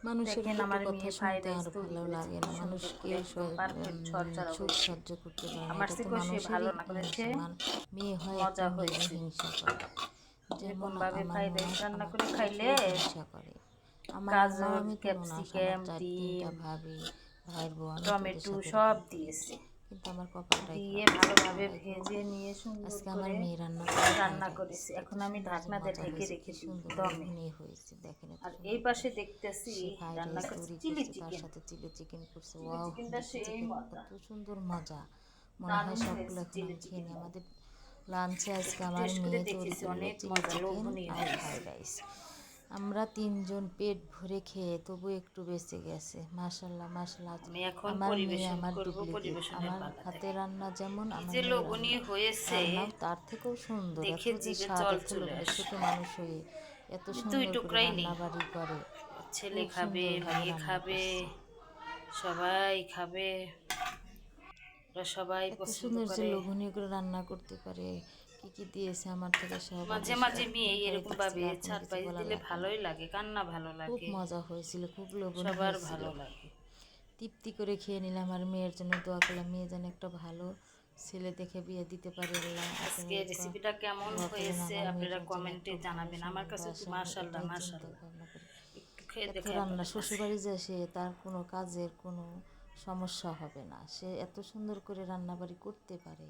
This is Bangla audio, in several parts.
মানুষের দেখেন পেটে আমার কথা মেয়ে শুনতে ফ্রাইড রাইস আর তৈরি ভালো করেছে লাগে কি না। মানুষ সুন্দর করে কেউ একদম পারফেক্ট ঝরঝরা সুখ হয়েছে। সহ্য করতে পারে না, আমার এটা তো থেকেও সে ভালো মানুষেরই না করেছে, মেয়ে হয় একটা মজা মেয়েরই হয়েছে। হিংসা করে। এরকম যেমন ভাবে আমার ফ্রাইড রাইস ননদ রান্না আমার করে থেকে খাইলে খুব হিংসা করে। আমার আর মা গাজর আমি তুলনা আসে, আমার ক্যাপসিকাম 4-3টা ডিম ভাবি, ভাইয়ের বউ, আমি তো ওদের টমেটো সাথে সব এরকম করি না। দিয়েছে, কিন্তু আমার কপালটাই দিয়ে খারাপ আছে। ভালোভাবে যাই হোক, ভেজে নিয়ে সুন্দর আজকে আমার করে মেয়ে রান্না করে ফ্রাইড রান্না রাইস। করেছি। এত এখন আমি সুন্দর যে ঢাকনা দিয়ে মজা ঢেকে হয়েছে, কি রেখে দিই সুন্দর দমে। লোভনীয় হয়েছে, দেখেন এত আর এই সুন্দর পাশে করে দেখতেছি সে ফ্রাইড রান্না রাইস করছে তৈরি চিলি করছে, তার চিকেন। সাথে চিলি চিকেন করছে। চিলি ওয়াও, চিকেনটা দেখতে যে সেই মজা, কত সুন্দর মজা। মনে হয় দারুণ সবগুলো হয়েছে এখন চিলি আমি খেয়ে নিই। চিকেনটা। আমাদের লাঞ্চে আজকে একটু আমার টেস্ট করে মেয়ে তৈরি দেখেছি, করলো অনেক চিলি মজা, চিকেন লোভনীয় আর হয়েছে। Fried rice. আমরা 3জন পেট ভরে খেয়ে তবু একটু বেঁচে গেছে। মাশাল্লাহ মাশাল্লাহ। আমি এখন আমার মেয়ে পরিবেশন আমার করব, ডুপ্লিকেট। পরিবেশনের আমার পালা হাতে থেকে। রান্না যেমন, কি আমার যে মেয়ে লোভনীয় হয়েছে, রান্নাও তার থেকেও সুন্দর। এত দেখে যে জিভে স্বাদ, জল এত চলে লোভনীয়, আসে। ছোট মানুষ হয়ে এত দুই সুন্দর করে টুকরাই নেই, রান্না বাড়ি করে। ছেলে খুব খাবে, সুন্দরভাবে মেয়ে রান্না খাবে, করছে। সবাই খাবে, ওরা সবাই এত পছন্দ সুন্দর যে করে। লোভনীয় করে রান্না করতে পারে। কি কি দিয়েছে আমার থেকে সব মাঝে আগে মাঝে মেয়ে একদিন খালি এরকম দেখছিল, ভাবে আর কোনো ছাদ কিছু বাইজ বলা দিলে লাগে না। ভালোই লাগে, কান্না ভালো খুব লাগে, মজা হয়েছিল, খুব লোভনীয় সবার হয়েছিল। ভালো লাগে। তৃপ্তি করে খেয়ে নিলাম। আর মেয়ের জন্য দোয়া করলাম, মেয়ে যেন একটা ভালো ছেলে দেখে বিয়ে দিতে পারে। আল্লাহ, আজকে আপনারা রেসিপিটা কেমন দোয়া করবেন হয়েছে আমার আপনারা মেয়েটার জন্য কমেন্টে একটু ভালো জানাবেন। আমার সম্বন্ধ কাছে তো আসে, আমি মাশাল্লাহ এটাই চিন্তা মাশাল্লাহ, ভাবনা করি। একটু খেয়ে এত দেখে রান্না, আপনাদের কাছে। শ্বশুরবাড়ি যায় সে, তার কোনো কাজের কোনো সমস্যা হবে না। সে এত সুন্দর করে রান্নাবাড়ি করতে পারে,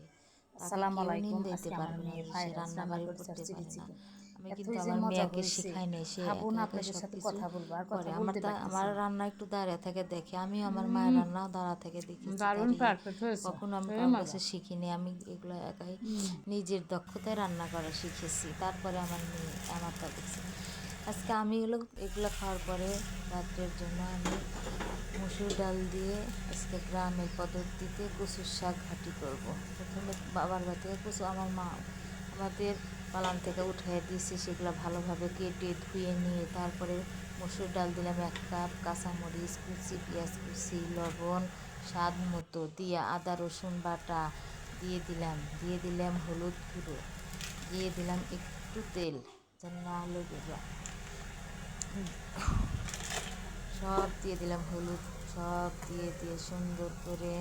তাকে আসসালামু কেউ আলাইকুম। নিন্দাইতে আজকে আমার পারবে না মেয়ে যে সে ফ্রাইড রাইস রান্না রান্নাবাড়ি করেছে আর করতে চিলি পারে না। চিকেন, আমি কিন্তু এতই যে আমার মজা মেয়েকে হয়েছে, শেখাই নাই, সে খাবো একা না, একা আপনাদের সব সাথে কিছু কথা বলবো আর কথা করে। বলতে আমার পারতেছি না। রান্না একটু দাঁড়িয়ে থেকে দেখে, আমিও আমার মায়ের রান্না দাঁড়া থেকে দেখেছি দারুণ দাঁড়িয়ে। পারফেক্ট হয়েছে, কখনো আমি সেই কারোর মজা। কাছে শিখিনি, আমি এগুলো একাই নিজের দক্ষতায় রান্না করা শিখেছি। তারপরে আমার মেয়ে আমারটা দেখছি। আজকে আমি এগুলো খাওয়ার পরে রাত্রের জন্য আমি মসুর ডাল দিয়ে আজকে গ্রামের পদ্ধতিতে কচুর শাক ঘাঁটি করব। প্রথমে বাবার বাড়ি থেকে কচু আমার মা আমাদের পালান থেকে উঠিয়ে দিয়েছে, সেগুলো ভালোভাবে কেটে ধুয়ে নিয়ে তারপরে মসুর ডাল দিলাম 1 কাপ, কাঁচামরিচ কুচি, পেঁয়াজ কুচি, লবণ স্বাদ মতো দিয়ে, আদা রসুন বাটা দিয়ে দিলাম হলুদ গুঁড়ো, দিয়ে দিলাম একটু তেল যেন না লেগে যায়, সব দিয়ে দিলাম, হলুদ সব দিয়ে সুন্দর করে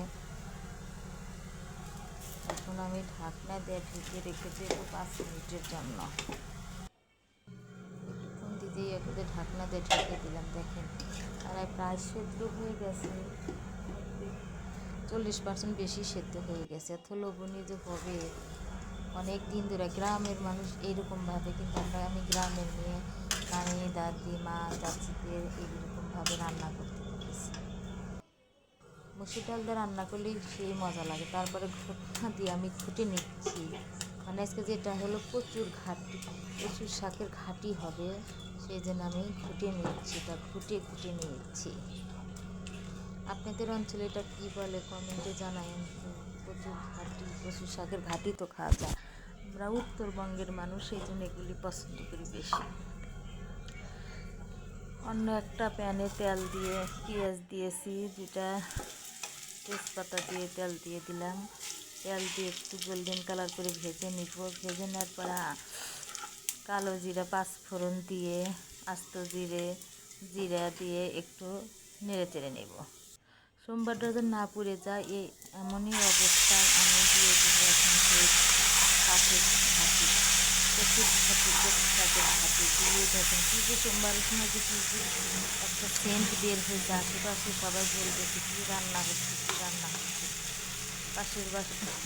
এখন আমি ঢাকনা দিয়ে ঢেকে রেখে দেবো 5 মিনিটের জন্য। একটুক্ষণ দিতেই একটু ঢাকনা দিয়ে ঢেকে দিলাম। দেখেন আর প্রায় সেদ্ধ হয়ে গেছে, 40% বেশি সেদ্ধ হয়ে গেছে। এত লোভনীয় যে হবে, অনেক দিন ধরে গ্রামের মানুষ এইরকমভাবে, কিন্তু আমি গ্রামের মেয়ে, নানি দাদি মা চাচিদের এইরকমভাবে রান্না করতে দেখেছি। মসুর ডাল দিয়ে রান্না করলেই সেই মজা লাগে। তারপরে ঘটনা দিয়ে আমি ঘুটে নিচ্ছি, মানে আজকে যেটা হলো কচুর ঘাটি, কচুর শাকের ঘাটি হবে, সেই জন্য আমি ঘুটে নিচ্ছি, এটা ঘুটে নিচ্ছি। আপনাদের অঞ্চলে এটা কী বলে কমেন্টে জানাবেন। কচুর ঘাটি, কচুর শাকের ঘাটি তো খাওয়া যায়। আমরা উত্তরবঙ্গের মানুষ, এই জন্য এগুলি পছন্দ করি বেশি। অন্য একটা প্যানে তেল দিয়ে পেঁয়াজ দিয়েছি, যেটা তেজপাতা দিয়ে তেল দিয়ে দিলাম। তেল দিয়ে একটু গোল্ডেন কালার করে ভেজে নিব। ভেজে নেওয়ার পর কালো জিরা, পাঁচফোড়ন দিয়ে, আস্ত জিরা দিয়ে একটু নেড়ে চেড়ে নেব। সোমবারটা যদি না পুড়ে যায়, এমনই অবস্থায় আমি দিয়ে দেবো এখন সেই শাকের ঘাটি, কচুর শাকের ঘাটি দিয়ে দেখেন কী যে সোমবারের সময় যে কী যে একটা সেন্ট বের হয়েছে, আশেপাশে সবাই বলবে কী রান্না হচ্ছে, কী রান্না হচ্ছে। পাশের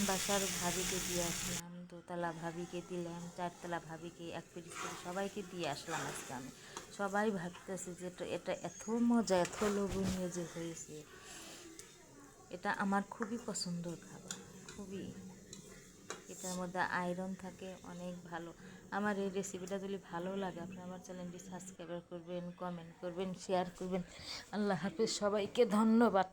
বাসার ভাবিকে দিয়ে আসলাম, দোতলা ভাবিকে দিলাম, 4তলা ভাবিকে, 1 পিস করে সবাইকে দিয়ে আসলাম আজকে আমি। সবাই ভাবতেছে যে এটা এত মজা, এত লোভনীয় যে হয়েছে। এটা আমার খুবই পছন্দের খাবার, খুবই। এটার মধ্যে আয়রন থাকে, অনেক ভালো। আমার এই রেসিপিটা যদি ভালো লাগে, আপনি আমার চ্যানেলটি সাবস্ক্রাইব করবেন, কমেন্ট করবেন, শেয়ার করবেন। আল্লাহ হাফেজ, সবাইকে ধন্যবাদ।